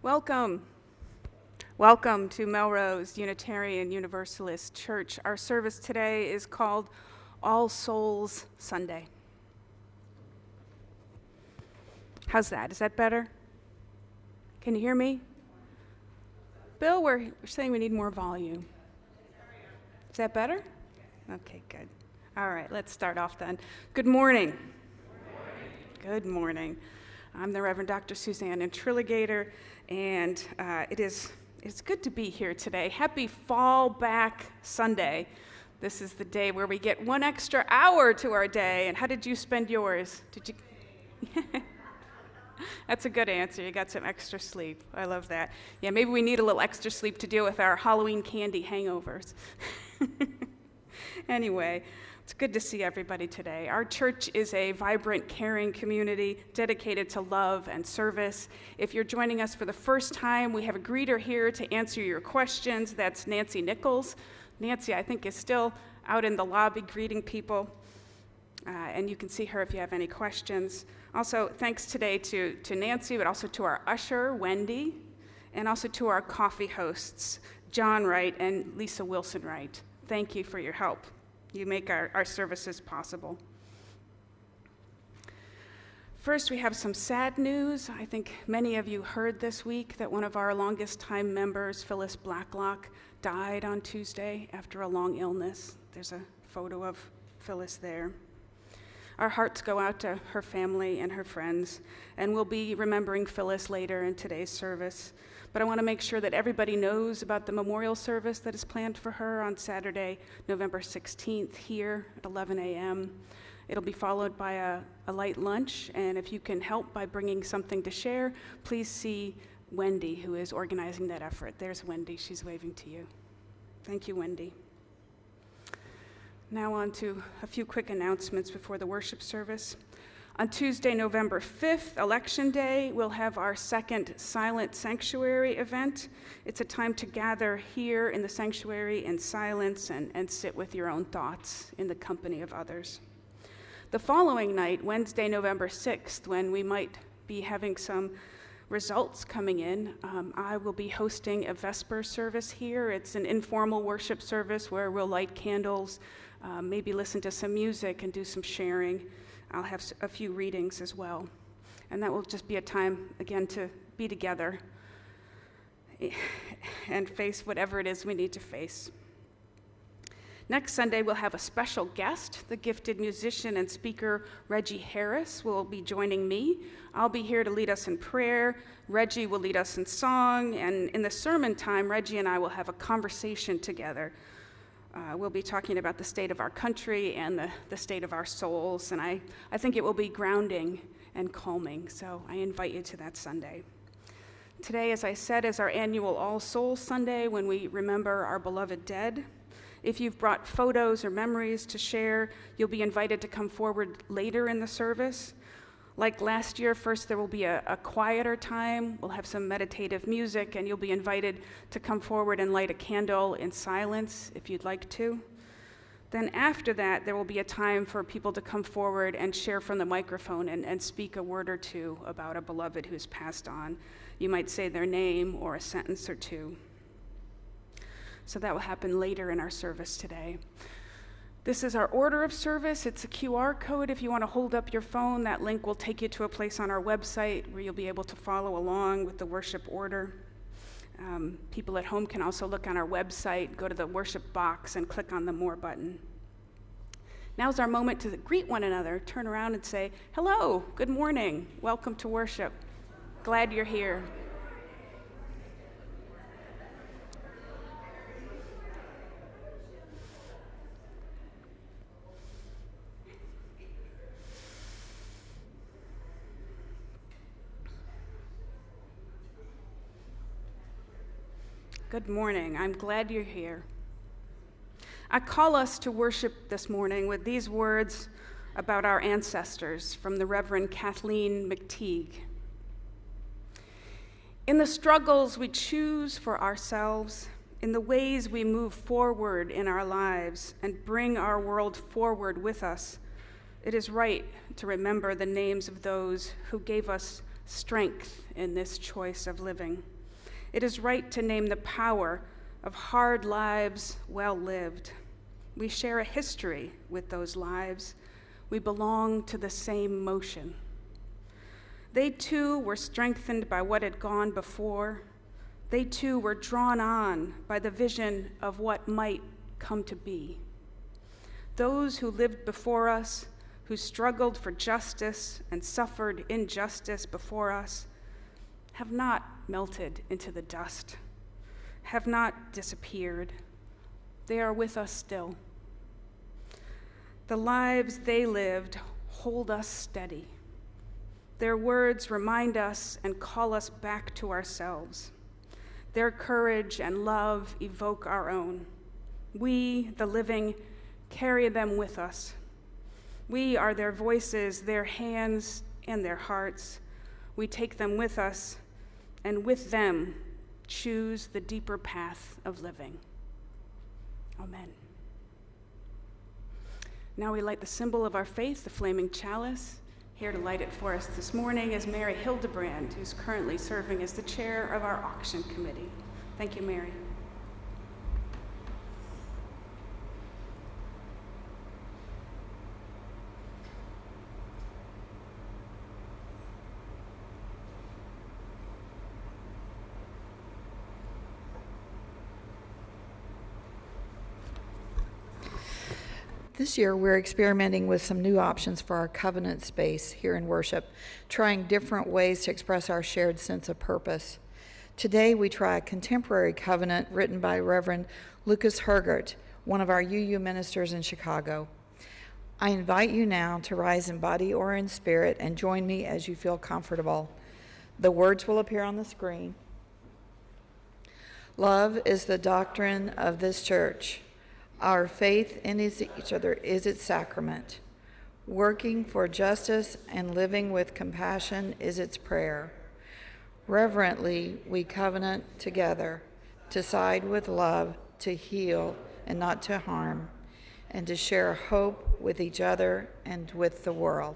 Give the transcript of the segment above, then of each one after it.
Welcome. Welcome to Melrose Unitarian Universalist Church. Our service today is called All Souls Sunday. How's that? Is that better? Can you hear me? Bill, we're saying we need more volume. Is that better? Okay, good. All right, let's start off then. Good morning. Good morning. I'm the Reverend Dr. Suzanne Intriligator, and it's good to be here today. Happy Fall Back Sunday. This is the day where we get one extra hour to our day. And how did you spend yours? Did you? That's a good answer. You got some extra sleep. I love that. Yeah, maybe we need a little extra sleep to deal with our Halloween candy hangovers. Anyway, it's good to see everybody today. Our church is a vibrant, caring community dedicated to love and service. If you're joining us for the first time, we have a greeter here to answer your questions. That's Nancy Nichols. Nancy, I think, is still out in the lobby greeting people. And you can see her if you have any questions. Also, thanks today to Nancy, but also to our usher, Wendy, and also to our coffee hosts, John Wright and Lisa Wilson Wright. Thank you for your help. You make our services possible. First, we have some sad news. I think many of you heard this week that one of our longest time members, Phyllis Blacklock, died on Tuesday after a long illness. There's a photo of Phyllis there. Our hearts go out to her family and her friends, and we'll be remembering Phyllis later in today's service. But I want to make sure that everybody knows about the memorial service that is planned for her on Saturday, November 16th, here at 11 a.m. It'll be followed by a light lunch, and if you can help by bringing something to share, please see Wendy, who is organizing that effort. There's Wendy. She's waving to you. Thank you, Wendy. Now on to a few quick announcements before the worship service. On Tuesday, November 5th, Election Day, we'll have our second Silent Sanctuary event. It's a time to gather here in the sanctuary in silence and sit with your own thoughts in the company of others. The following night, Wednesday, November 6th, when we might be having some results coming in, I will be hosting a Vesper service here. It's an informal worship service where we'll light candles, maybe listen to some music and do some sharing. I'll have a few readings as well. And that will just be a time, again, to be together and face whatever it is we need to face. Next Sunday, we'll have a special guest. The gifted musician and speaker, Reggie Harris, will be joining me. I'll be here to lead us in prayer. Reggie will lead us in song. And in the sermon time, Reggie and I will have a conversation together. We'll be talking about the state of our country and the state of our souls. And I think it will be grounding and calming. So I invite you to that Sunday. Today, as I said, is our annual All Souls Sunday when we remember our beloved dead. If you've brought photos or memories to share, you'll be invited to come forward later in the service. Like last year, first there will be a quieter time. We'll have some meditative music, and you'll be invited to come forward and light a candle in silence if you'd like to. Then after that, there will be a time for people to come forward and share from the microphone and speak a word or two about a beloved who's passed on. You might say their name or a sentence or two. So that will happen later in our service today. This is our order of service. It's a QR code. If you want to hold up your phone, that link will take you to a place on our website where you'll be able to follow along with the worship order. People at home can also look on our website, go to the worship box, and click on the More button. Now's our moment to greet one another. Turn around and say, hello, good morning, welcome to worship. Glad you're here. Good morning. I'm glad you're here. I call us to worship this morning with these words about our ancestors from the Reverend Kathleen McTeague. In the struggles we choose for ourselves, in the ways we move forward in our lives and bring our world forward with us, it is right to remember the names of those who gave us strength in this choice of living. It is right to name the power of hard lives well lived. We share a history with those lives. We belong to the same motion. They too were strengthened by what had gone before. They too were drawn on by the vision of what might come to be. Those who lived before us, who struggled for justice and suffered injustice before us, have not melted into the dust, have not disappeared. They are with us still. The lives they lived hold us steady. Their words remind us and call us back to ourselves. Their courage and love evoke our own. We, the living, carry them with us. We are their voices, their hands, and their hearts. We take them with us, and with them, choose the deeper path of living. Amen. Now we light the symbol of our faith, the flaming chalice. Here to light it for us this morning is Mary Hildebrand, who's currently serving as the chair of our auction committee. Thank you, Mary. This year, we're experimenting with some new options for our covenant space here in worship, trying different ways to express our shared sense of purpose. Today, we try a contemporary covenant written by Reverend Lucas Hergert, one of our UU ministers in Chicago. I invite you now to rise in body or in spirit and join me as you feel comfortable. The words will appear on the screen. Love is the doctrine of this church. Our faith in each other is its sacrament. Working for justice and living with compassion is its prayer. Reverently, we covenant together to side with love, to heal and not to harm, and to share hope with each other and with the world.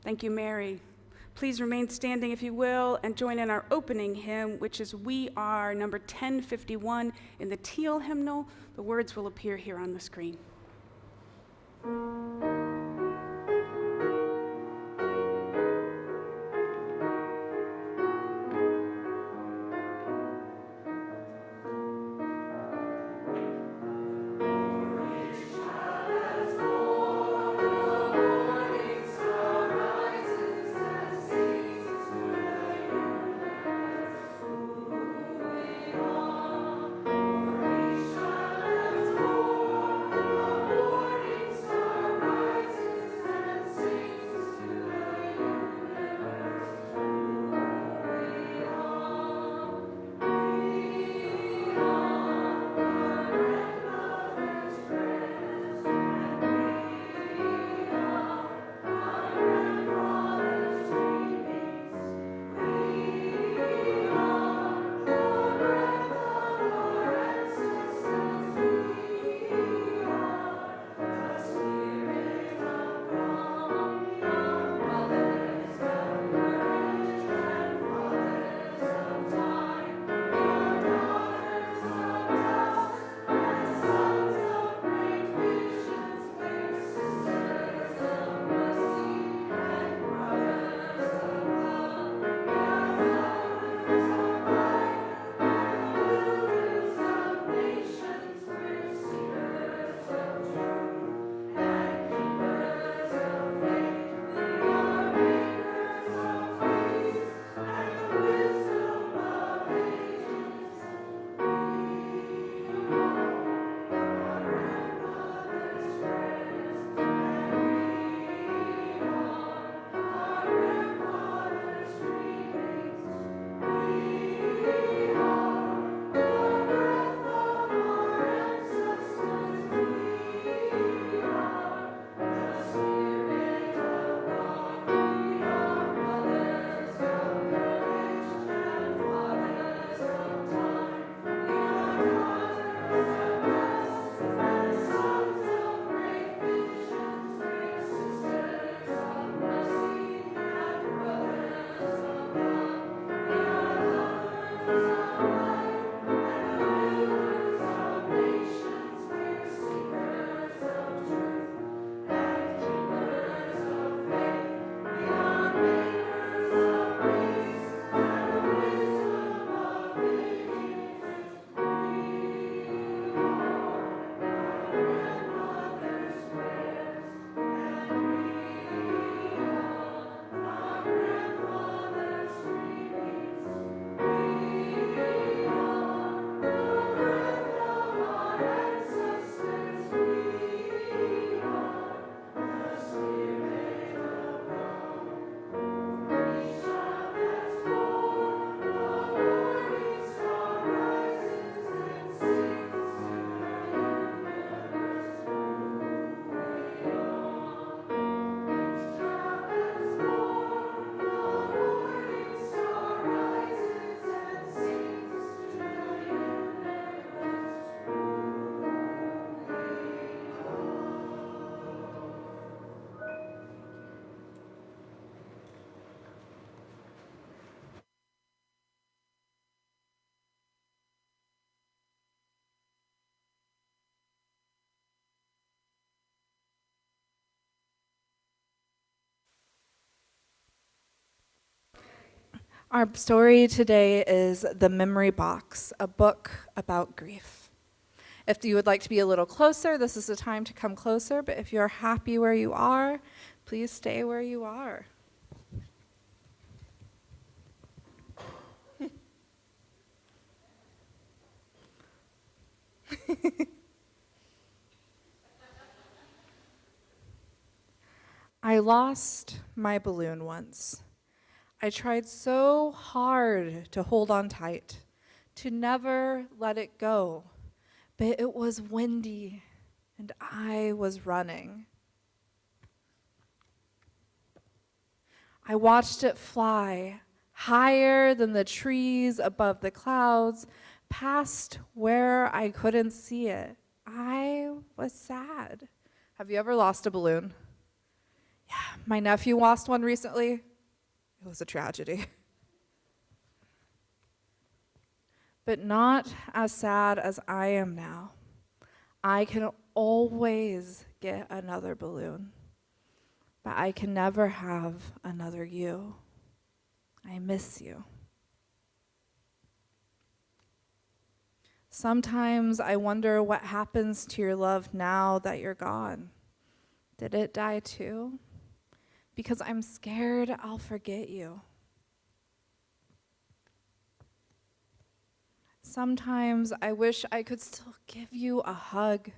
Thank you, Mary. Please remain standing, if you will, and join in our opening hymn, which is We Are, number 1051 in the teal hymnal. The words will appear here on the screen. Our story today is The Memory Box, a book about grief. If you would like to be a little closer, this is the time to come closer, but if you're happy where you are, please stay where you are. I lost my balloon once. I tried so hard to hold on tight, to never let it go, but it was windy and I was running. I watched it fly higher than the trees above the clouds, past where I couldn't see it. I was sad. Have you ever lost a balloon? Yeah, my nephew lost one recently. It was a tragedy. But not as sad as I am now. I can always get another balloon, but I can never have another you. I miss you. Sometimes I wonder what happens to your love now that you're gone. Did it die too? Because I'm scared I'll forget you. Sometimes I wish I could still give you a hug.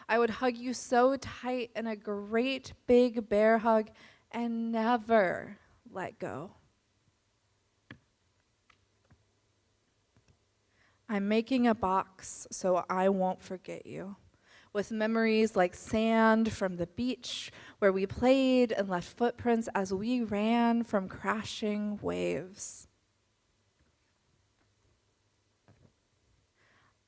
I would hug you so tight in a great big bear hug and never let go. I'm making a box so I won't forget you, with memories like sand from the beach where we played and left footprints as we ran from crashing waves.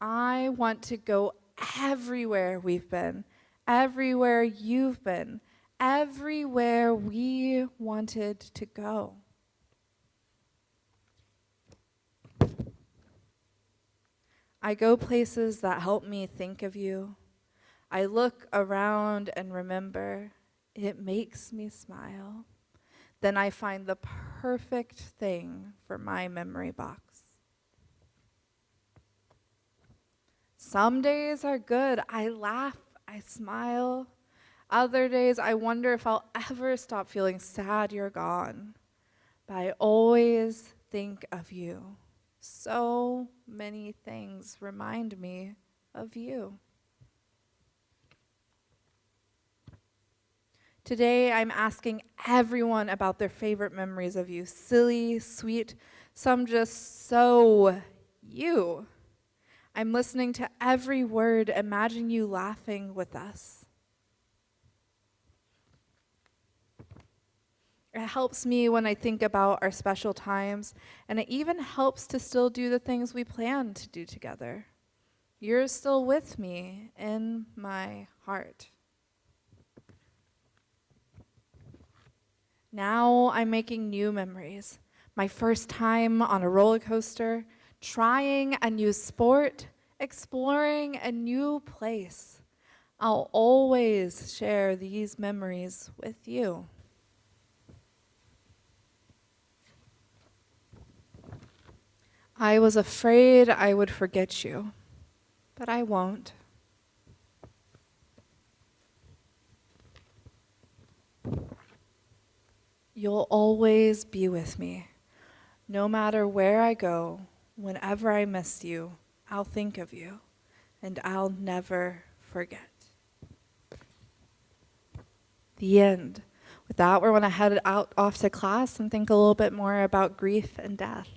I want to go everywhere we've been, everywhere you've been, everywhere we wanted to go. I go places that help me think of you. I look around and remember. It makes me smile. Then I find the perfect thing for my memory box. Some days are good. I laugh, I smile. Other days I wonder if I'll ever stop feeling sad you're gone. But I always think of you. So many things remind me of you. Today, I'm asking everyone about their favorite memories of you. Silly, sweet, some just so you. I'm listening to every word. Imagine you laughing with us. It helps me when I think about our special times, and it even helps to still do the things we plan to do together. You're still with me in my heart. Now I'm making new memories. My first time on a roller coaster, trying a new sport, exploring a new place. I'll always share these memories with you. I was afraid I would forget you, but I won't. You'll always be with me. No matter where I go, whenever I miss you, I'll think of you, and I'll never forget. The end. With that, we're going to head out off to class and think a little bit more about grief and death.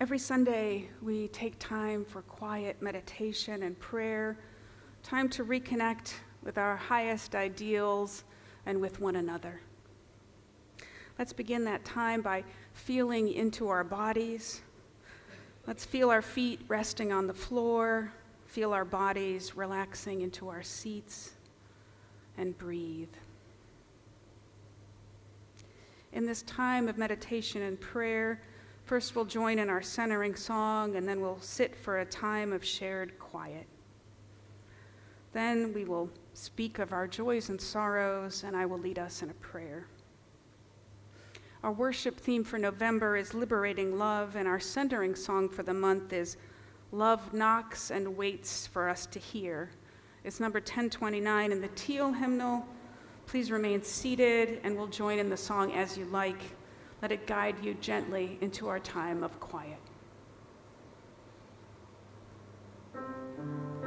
Every Sunday, we take time for quiet meditation and prayer, time to reconnect with our highest ideals and with one another. Let's begin that time by feeling into our bodies. Let's feel our feet resting on the floor, feel our bodies relaxing into our seats, and breathe. In this time of meditation and prayer, first we'll join in our centering song, and then we'll sit for a time of shared quiet. Then we will speak of our joys and sorrows, and I will lead us in a prayer. Our worship theme for November is Liberating Love, and our centering song for the month is Love Knocks and Waits for Us to Hear. It's number 1029 in the Teal hymnal. Please remain seated, and we'll join in the song as you like. Let it guide you gently into our time of quiet. Thank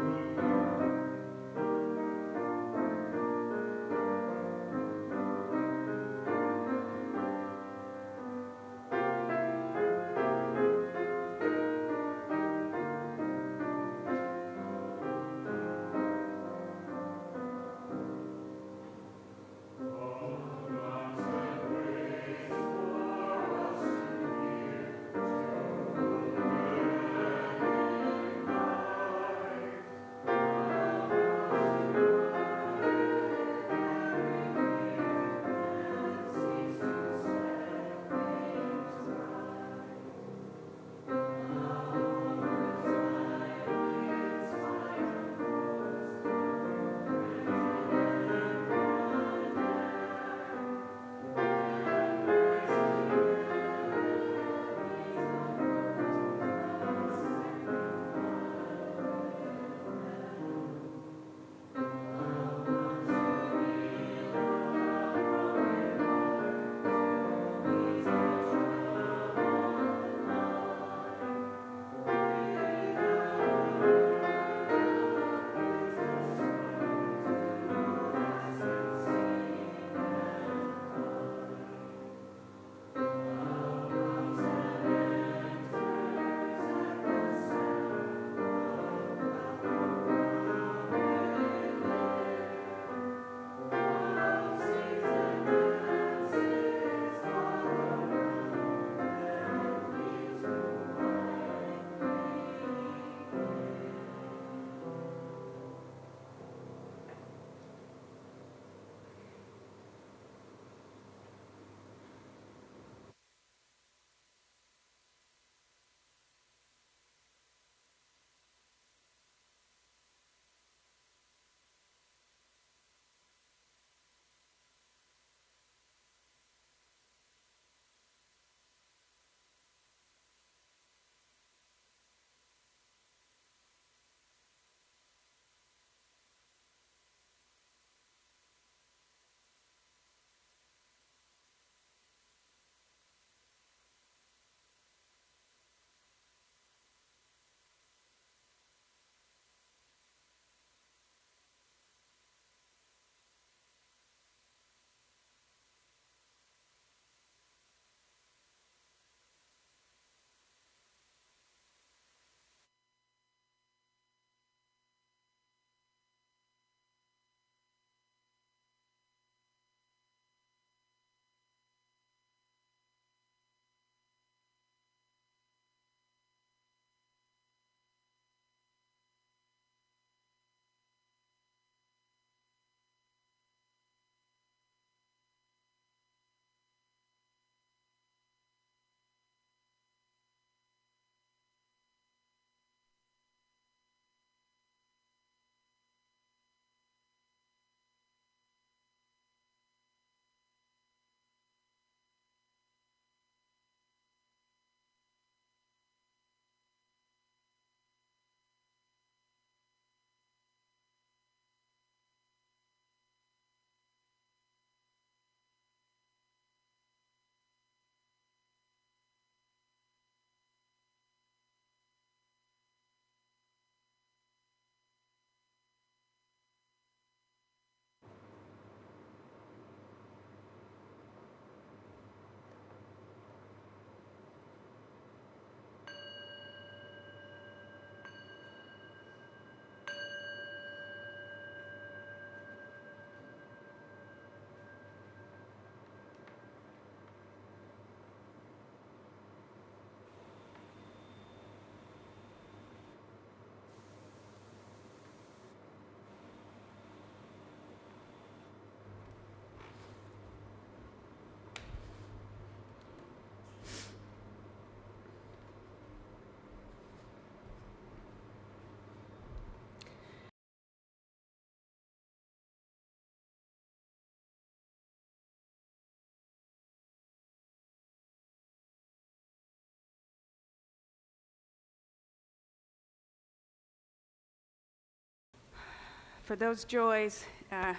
for those joys,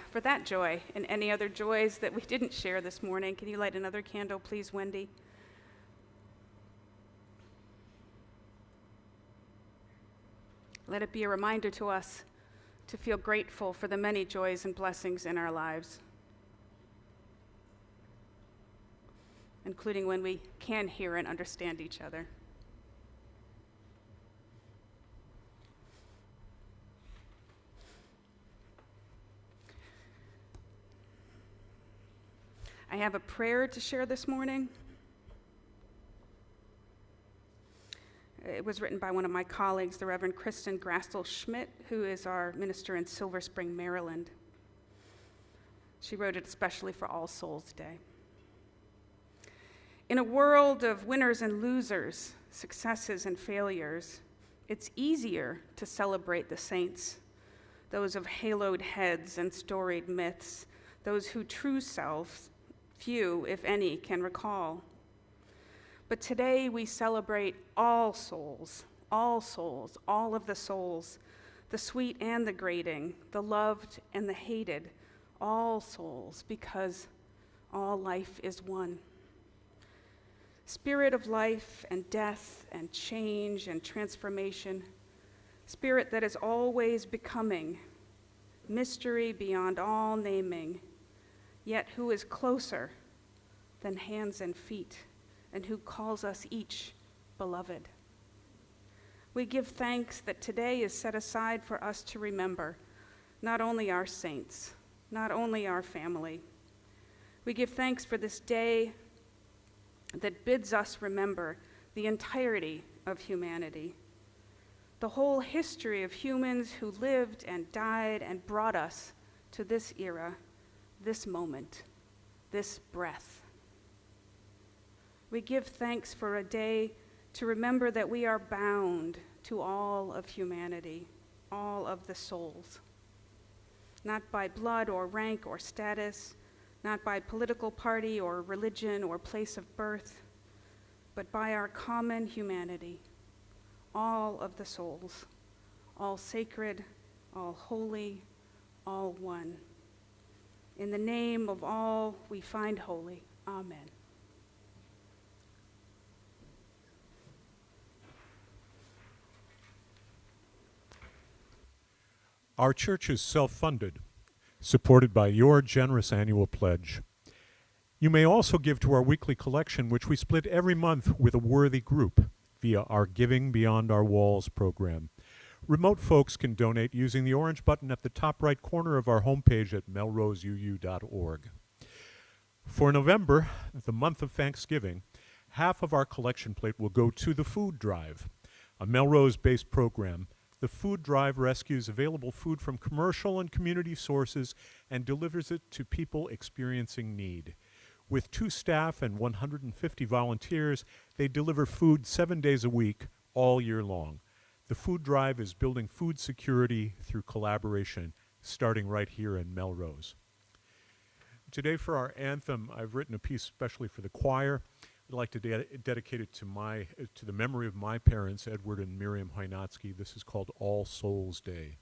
for that joy and any other joys that we didn't share this morning. Can you light another candle, please, Wendy? Let it be a reminder to us to feel grateful for the many joys and blessings in our lives, including when we can hear and understand each other. I have a prayer to share this morning. It was written by one of my colleagues, the Reverend Kristen Grastel Schmidt, who is our minister in Silver Spring, Maryland. She wrote it especially for All Souls Day. In a world of winners and losers, successes and failures, it's easier to celebrate the saints, those of haloed heads and storied myths, those whose true selves few, if any, can recall. But today we celebrate all souls, all of the souls, the sweet and the grating, the loved and the hated, all souls, because all life is one. Spirit of life and death and change and transformation, spirit that is always becoming, mystery beyond all naming, yet who is closer than hands and feet, and who calls us each beloved. We give thanks that today is set aside for us to remember not only our saints, not only our family. We give thanks for this day that bids us remember the entirety of humanity, the whole history of humans who lived and died and brought us to this era, this moment, this breath. We give thanks for a day to remember that we are bound to all of humanity, all of the souls, not by blood or rank or status, not by political party or religion or place of birth, but by our common humanity, all of the souls, all sacred, all holy, all one. In the name of all we find holy, amen. Our church is self-funded, supported by your generous annual pledge. You may also give to our weekly collection, which we split every month with a worthy group via our Giving Beyond Our Walls program. Remote folks can donate using the orange button at the top right corner of our homepage at melroseuu.org. For November, the month of Thanksgiving, half of our collection plate will go to the Food Drive, a Melrose-based program. The Food Drive rescues available food from commercial and community sources and delivers it to people experiencing need. With 2 staff and 150 volunteers, they deliver food 7 days a week, all year long. The Food Drive is building food security through collaboration, starting right here in Melrose. Today for our anthem, I've written a piece especially for the choir. I'd like to dedicate it to the memory of my parents, Edward and Miriam Hynotsky. This is called All Souls Day.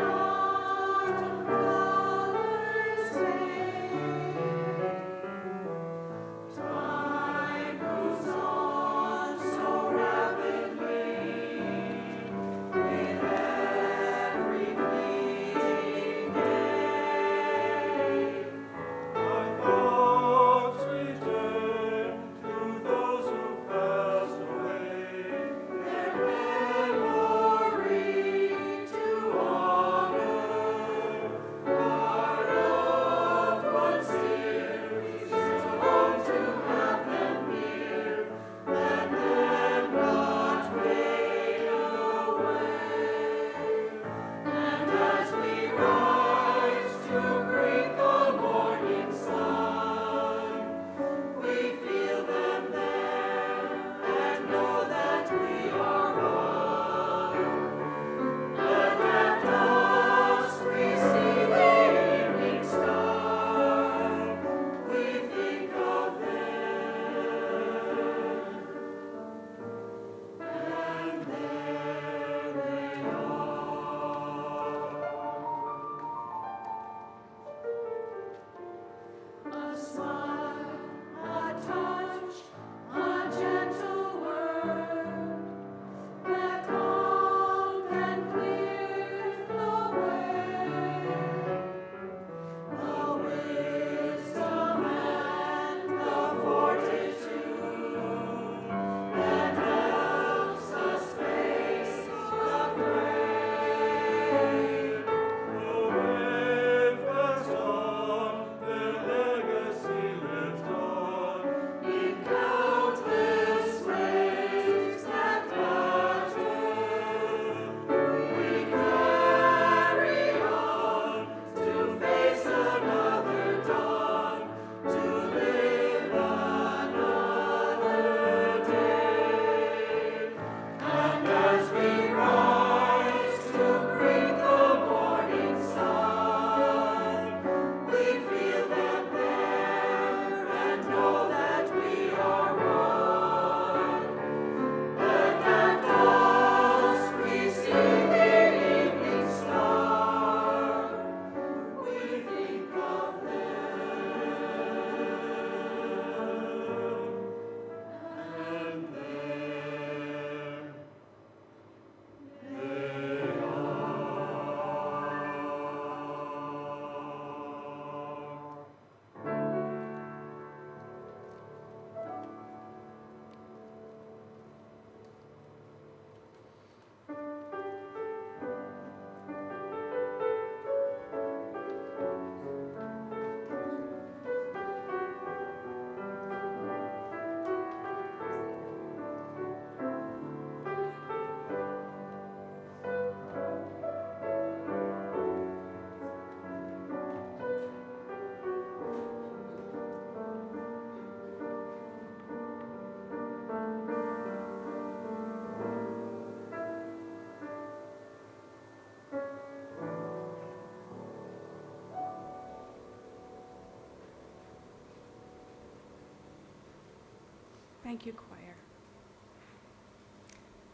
Autumn colors Thank you, choir.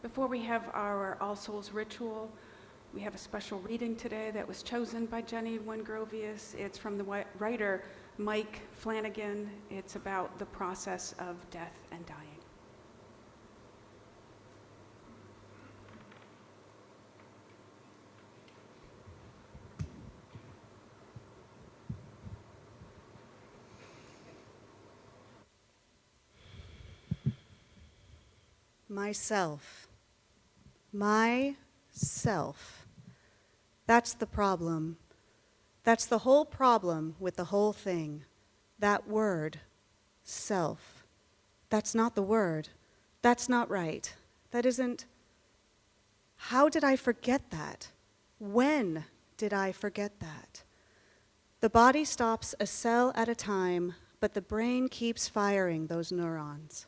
Before we have our All Souls ritual, we have a special reading today that was chosen by Jenny Wengrovius. It's from the writer Mike Flanagan. It's about the process of death and dying. Myself. Myself. That's the problem. That's the whole problem with the whole thing. That word, self. That's not the word. That's not right. That isn't. How did I forget that? When did I forget that? The body stops a cell at a time, but the brain keeps firing those neurons.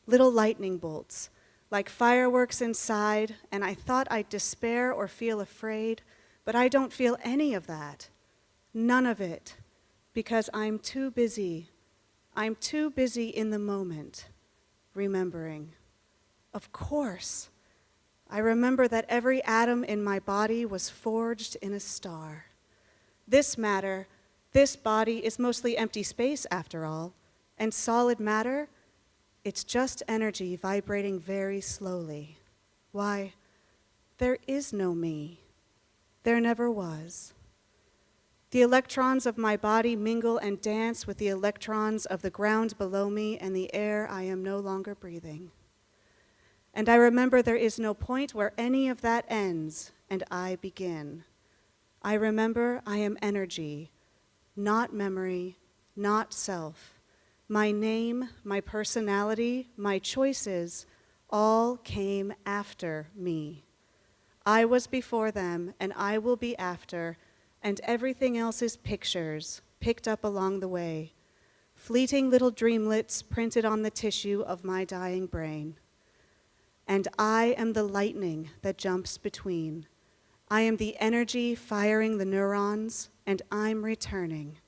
Little lightning bolts, like fireworks inside, and I thought I'd despair or feel afraid, but I don't feel any of that. None of it, because I'm too busy. I'm too busy in the moment, remembering. Of course, I remember that every atom in my body was forged in a star. This matter, this body is mostly empty space after all, and solid matter, it's just energy vibrating very slowly. Why, there is no me. There never was. The electrons of my body mingle and dance with the electrons of the ground below me and the air I am no longer breathing. And I remember there is no point where any of that ends and I begin. I remember I am energy, not memory, not self. My name, my personality, my choices all came after me. I was before them, and I will be after, and everything else is pictures picked up along the way, fleeting little dreamlets printed on the tissue of my dying brain. And I am the lightning that jumps between. I am the energy firing the neurons, and I'm returning.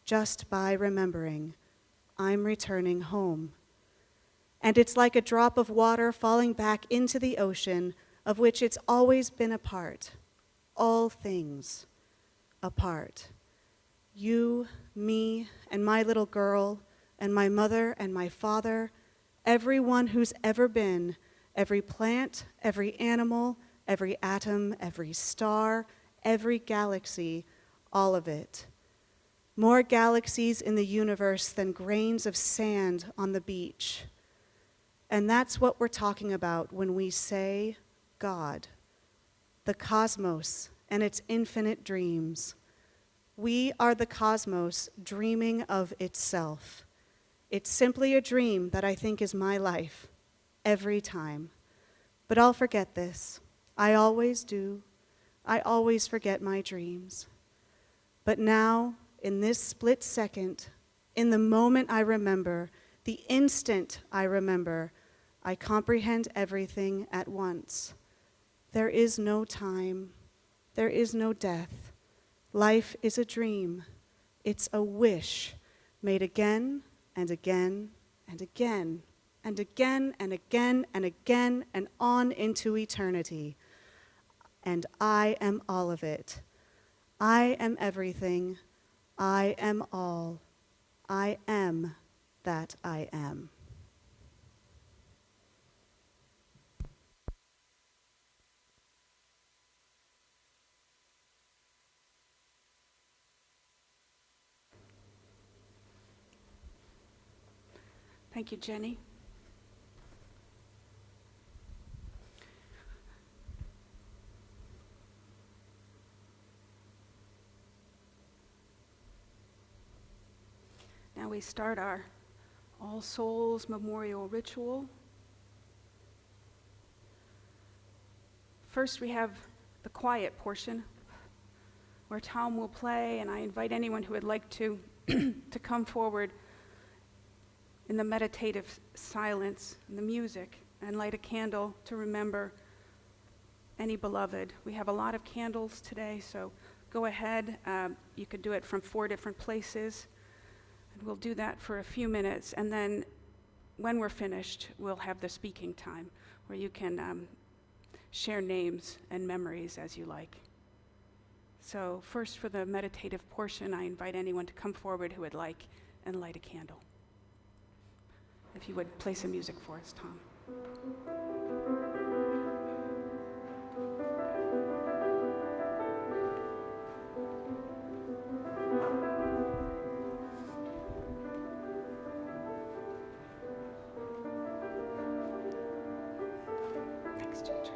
Just by remembering, I'm returning home. And it's like a drop of water falling back into the ocean of which it's always been a part. All things a part. You, me, and my little girl, and my mother and my father, everyone who's ever been, every plant, every animal, every atom, every star, every galaxy, all of it. More galaxies in the universe than grains of sand on the beach. And that's what we're talking about when we say God, the cosmos and its infinite dreams. We are the cosmos dreaming of itself. It's simply a dream that I think is my life, every time. But I'll forget this. I always do. I always forget my dreams. But now, in this split second, in the moment I remember, the instant I remember, I comprehend everything at once. There is no time. There is no death. Life is a dream. It's a wish made again and again and again and again and again and again and on into eternity. And I am all of it. I am everything. I am all. I am that I am. Thank you, Jenny. Now we start our All Souls Memorial Ritual. First, we have the quiet portion, where Tom will play, and I invite anyone who would like to to come forward in the meditative silence and the music and light a candle to remember any beloved. We have a lot of candles today, so go ahead. You could do it from 4 different places. And we'll do that for a few minutes, and then when we're finished, we'll have the speaking time where you can share names and memories as you like. So first, for the meditative portion, I invite anyone to come forward who would like and light a candle. If you would play some music for us, Tom. Thanks, Ginger.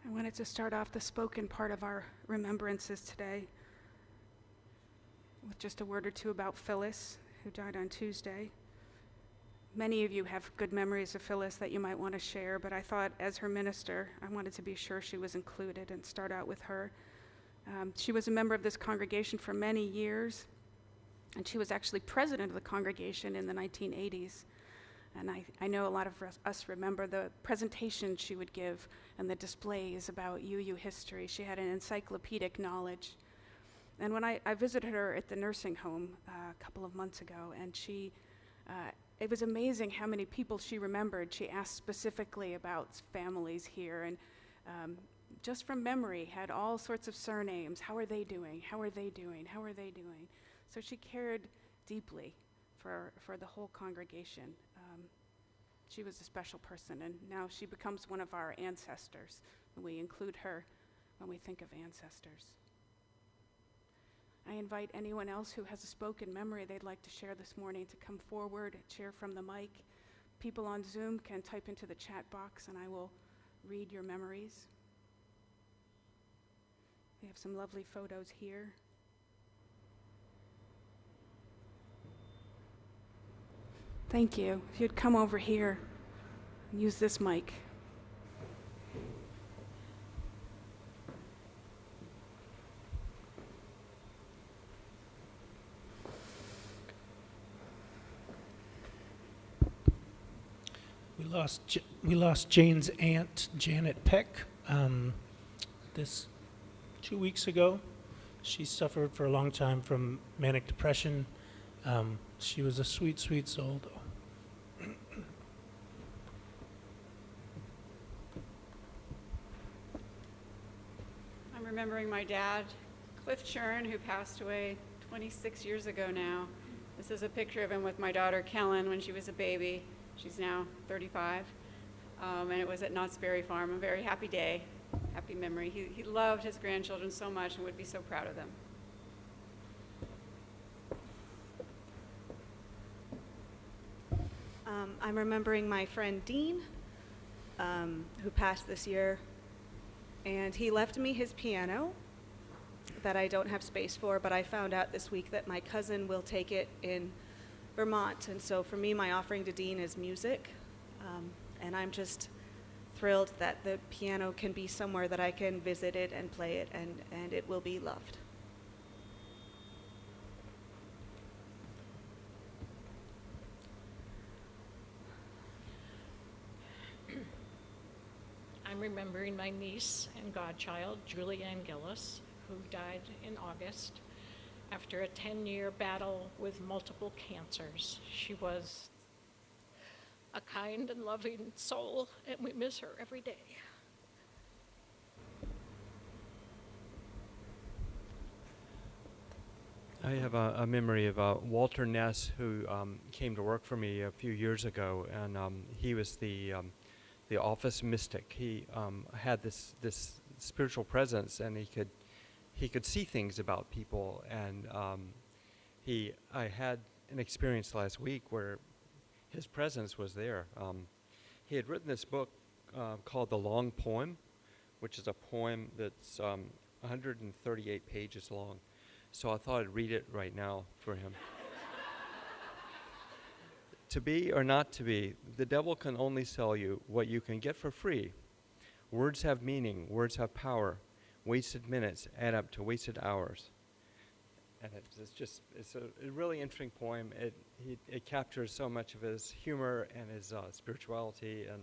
I wanted to start off the spoken part of our remembrances today with just a word or two about Phyllis, who died on Tuesday. Many of you have good memories of Phyllis that you might want to share, but I thought as her minister, I wanted to be sure she was included and start out with her. She was a member of this congregation for many years, and she was actually president of the congregation in the 1980s. And I know a lot of us remember the presentations she would give and the displays about UU history. She had an encyclopedic knowledge. And when I visited her at the nursing home a couple of months ago, and she it was amazing how many people she remembered. She asked specifically about families here, and just from memory had all sorts of surnames. How are they doing? How are they doing? How are they doing? So she cared deeply for the whole congregation. She was a special person, and now she becomes one of our ancestors. And we include her when we think of ancestors. I invite anyone else who has a spoken memory they'd like to share this morning to come forward, share from the mic. People on Zoom can type into the chat box, and I will read your memories. We have some lovely photos here. Thank you. If you'd come over here and use this mic. We lost Jane's aunt, Janet Peck, this 2 weeks ago. She suffered for a long time from manic depression. She was a sweet, sweet soul, though. I'm remembering my dad, Cliff Churn, who passed away 26 years ago now. This is a picture of him with my daughter, Kellen, when she was a baby. She's now 35. And it was at Knott's Berry Farm. A very happy day, happy memory. He loved his grandchildren so much and would be so proud of them. I'm remembering my friend Dean, who passed this year, and he left me his piano that I don't have space for, but I found out this week that my cousin will take it in Vermont, and so for me, my offering to Dean is music, and I'm just thrilled that the piano can be somewhere that I can visit it and play it, and it will be loved. I'm remembering my niece and godchild, Julianne Gillis, who died in August after a 10-year battle with multiple cancers. She was a kind and loving soul, and we miss her every day. I have a memory of Walter Ness, who came to work for me a few years ago, and he was the office mystic. He had this spiritual presence, and he could see things about people. And I had an experience last week where his presence was there. He had written this book called The Long Poem, which is a poem that's 138 pages long. So I thought I'd read it right now for him. To be or not to be, the devil can only sell you what you can get for free. Words have meaning, words have power. Wasted minutes add up to wasted hours. And it's a really interesting poem. It captures so much of his humor and his spirituality and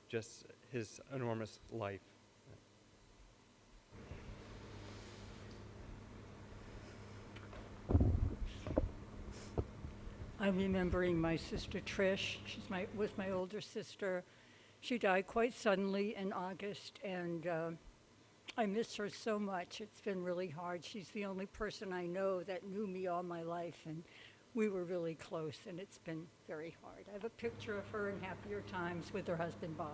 just his enormous life. I'm remembering my sister Trish. Was my older sister. She died quite suddenly in August, and I miss her so much. It's been really hard. She's the only person I know that knew me all my life, and we were really close, and it's been very hard. I have a picture of her in happier times with her husband, Bob.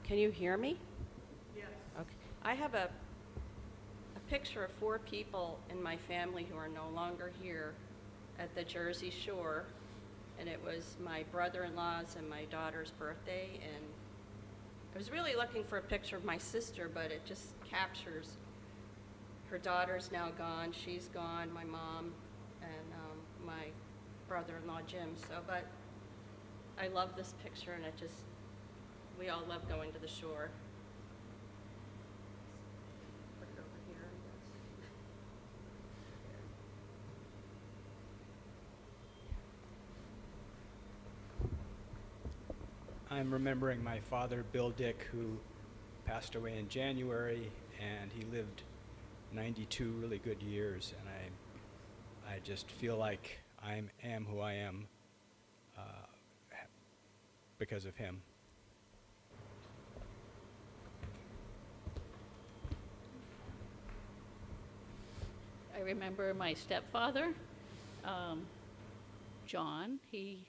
Can you hear me? Yes. Okay. I have a picture of 4 people in my family who are no longer here at the Jersey Shore, and it was my brother-in-law's and my daughter's birthday, and I was really looking for a picture of my sister, but it just captures her daughter's now gone, she's gone, my mom, and my brother-in-law Jim. So, but I love this picture, and we all love going to the shore. Put it over here. I'm remembering my father, Bill Dick, who passed away in January, and he lived 92 really good years, and I just feel like I am who I am because of him. I remember my stepfather, John. He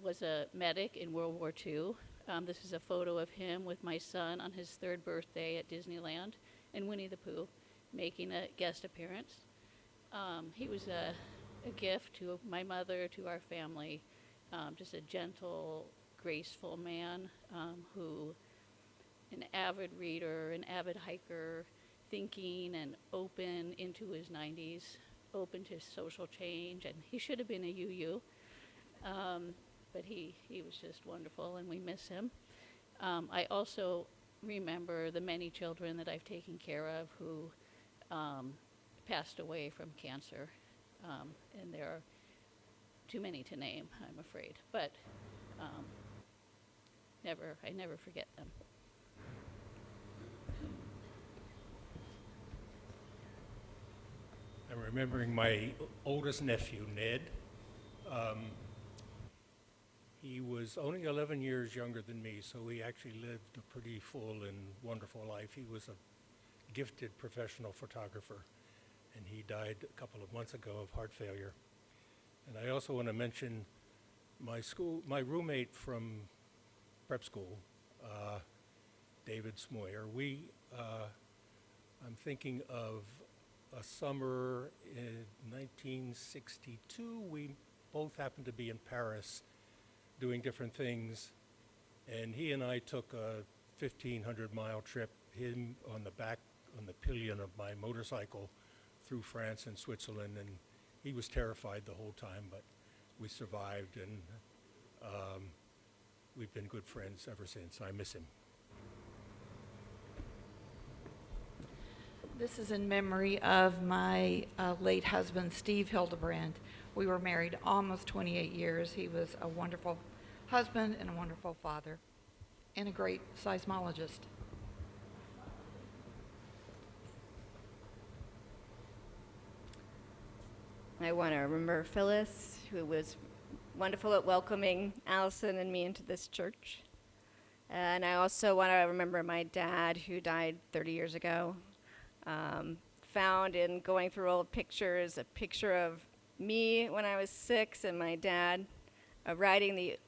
was a medic in World War II. This is a photo of him with my son on his 3rd birthday at Disneyland, and Winnie the Pooh making a guest appearance. He was a gift to my mother, to our family, just a gentle, graceful man who, an avid reader, an avid hiker, thinking and open into his 90s, open to social change, and he should have been a UU, but he was just wonderful, and we miss him. I also remember the many children that I've taken care of who passed away from cancer, and there are too many to name, I'm afraid, but I never forget them. I'm remembering my oldest nephew, Ned. He was only 11 years younger than me, so he actually lived a pretty full and wonderful life. He was a gifted professional photographer, and he died a couple of months ago of heart failure. And I also want to mention my roommate from prep school, David Smoyer. I'm thinking of a summer in 1962. We both happened to be in Paris doing different things, and he and I took a 1,500-mile trip, him on the pillion of my motorcycle through France and Switzerland, and he was terrified the whole time, but we survived, and we've been good friends ever since. I miss him. This is in memory of my late husband, Steve Hildebrand. We were married almost 28 years. He was a wonderful husband and a wonderful father and a great seismologist. I want to remember Phyllis, who was wonderful at welcoming Allison and me into this church. And I also want to remember my dad, who died 30 years ago. Found in going through old pictures, a picture of me when I was 6 and my dad riding the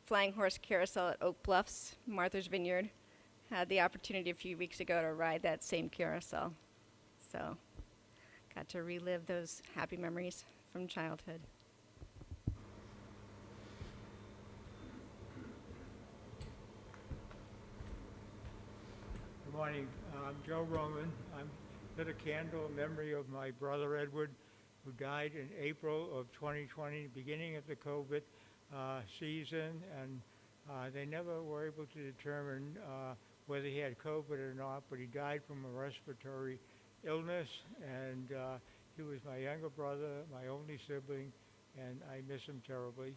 flying horse carousel at Oak Bluffs, Martha's Vineyard. Had the opportunity a few weeks ago to ride that same carousel. So got to relive those happy memories from childhood. Good morning. I'm Joe Roman. I'm lit a candle in memory of my brother Edward, who died in April of 2020, beginning of the COVID season, and they never were able to determine whether he had COVID or not, but he died from a respiratory illness, and he was my younger brother, my only sibling, and I miss him terribly.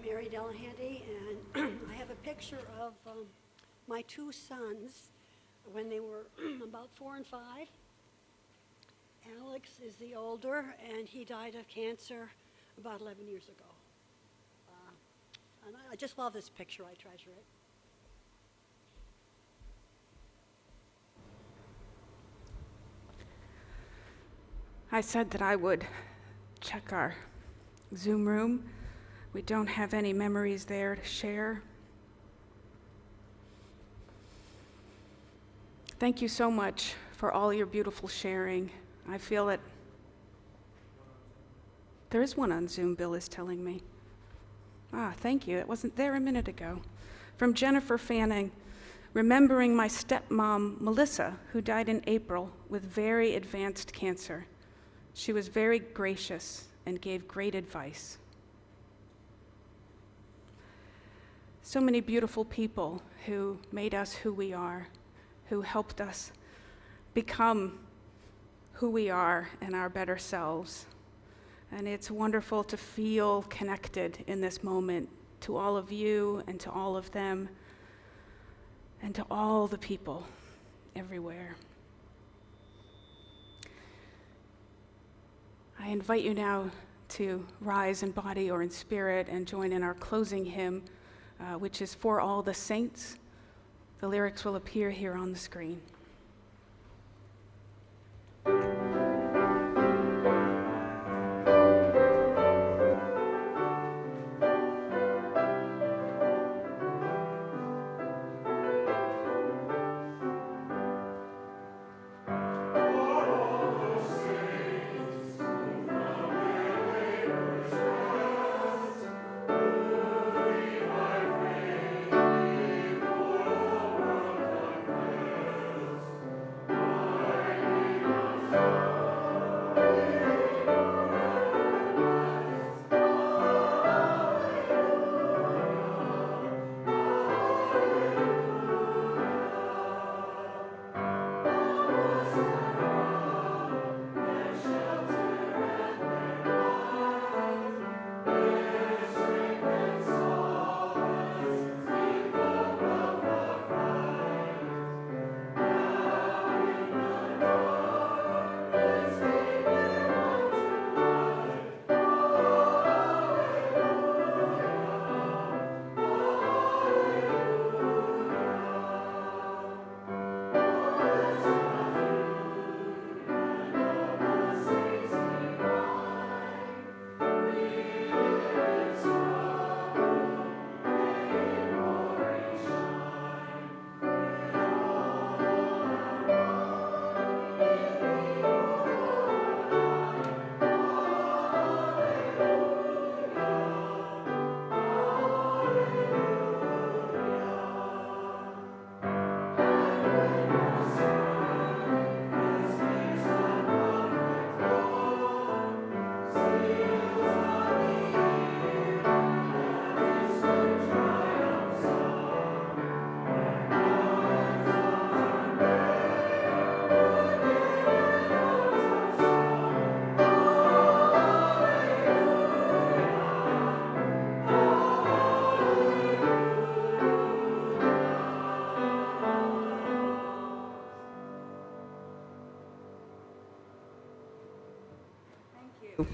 Mary Delahanty, and I have a picture of my 2 sons when they were about 4 and 5. Alex is the older, and he died of cancer about 11 years ago. And I just love this picture. I treasure it. I said that I would check our Zoom room. We don't have any memories there to share. Thank you so much for all your beautiful sharing. I feel it. There is one on Zoom, Bill is telling me. Thank you. It wasn't there a minute ago. From Jennifer Fanning, remembering my stepmom, Melissa, who died in April with very advanced cancer. She was very gracious and gave great advice. So many beautiful people who made us who we are, who helped us become who we are and our better selves. And it's wonderful to feel connected in this moment to all of you and to all of them and to all the people everywhere. I invite you now to rise in body or in spirit and join in our closing hymn, which is For All the Saints. The lyrics will appear here on the screen.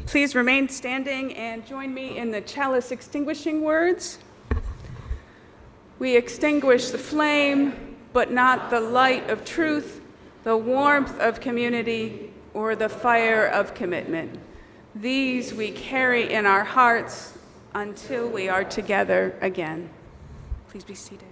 Please remain standing and join me in the chalice extinguishing words. We extinguish the flame, but not the light of truth, the warmth of community, or the fire of commitment. These we carry in our hearts until we are together again. Please be seated.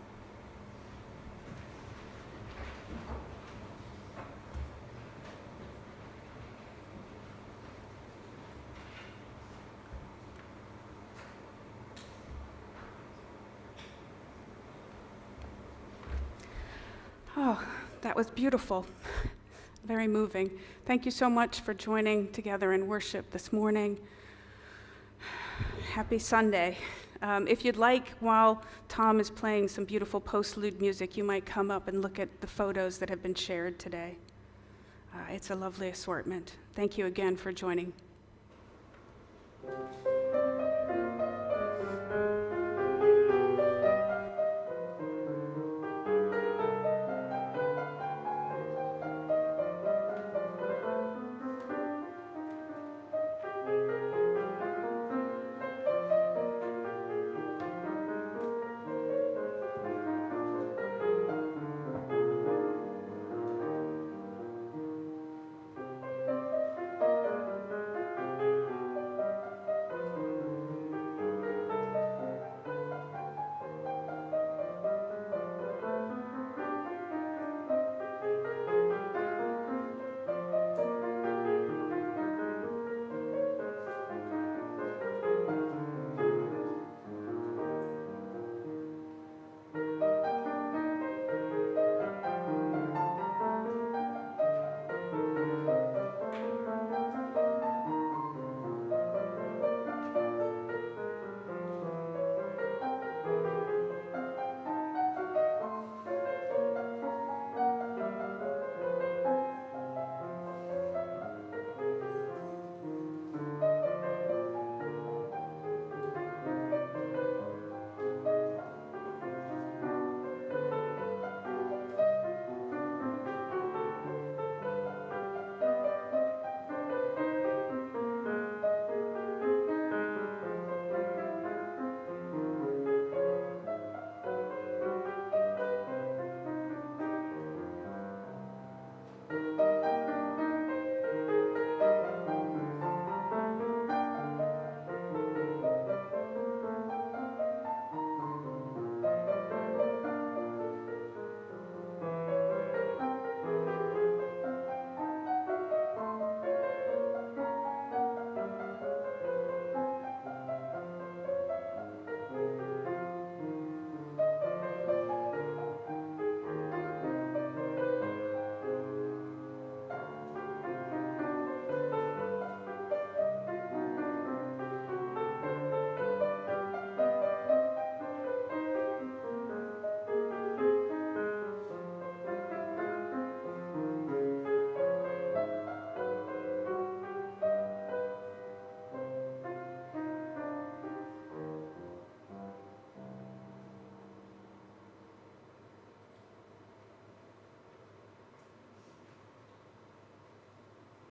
Oh, that was beautiful. Very moving. Thank you so much for joining together in worship this morning. Happy Sunday. If you'd like, while Tom is playing some beautiful postlude music, you might come up and look at the photos that have been shared today. It's a lovely assortment. Thank you again for joining.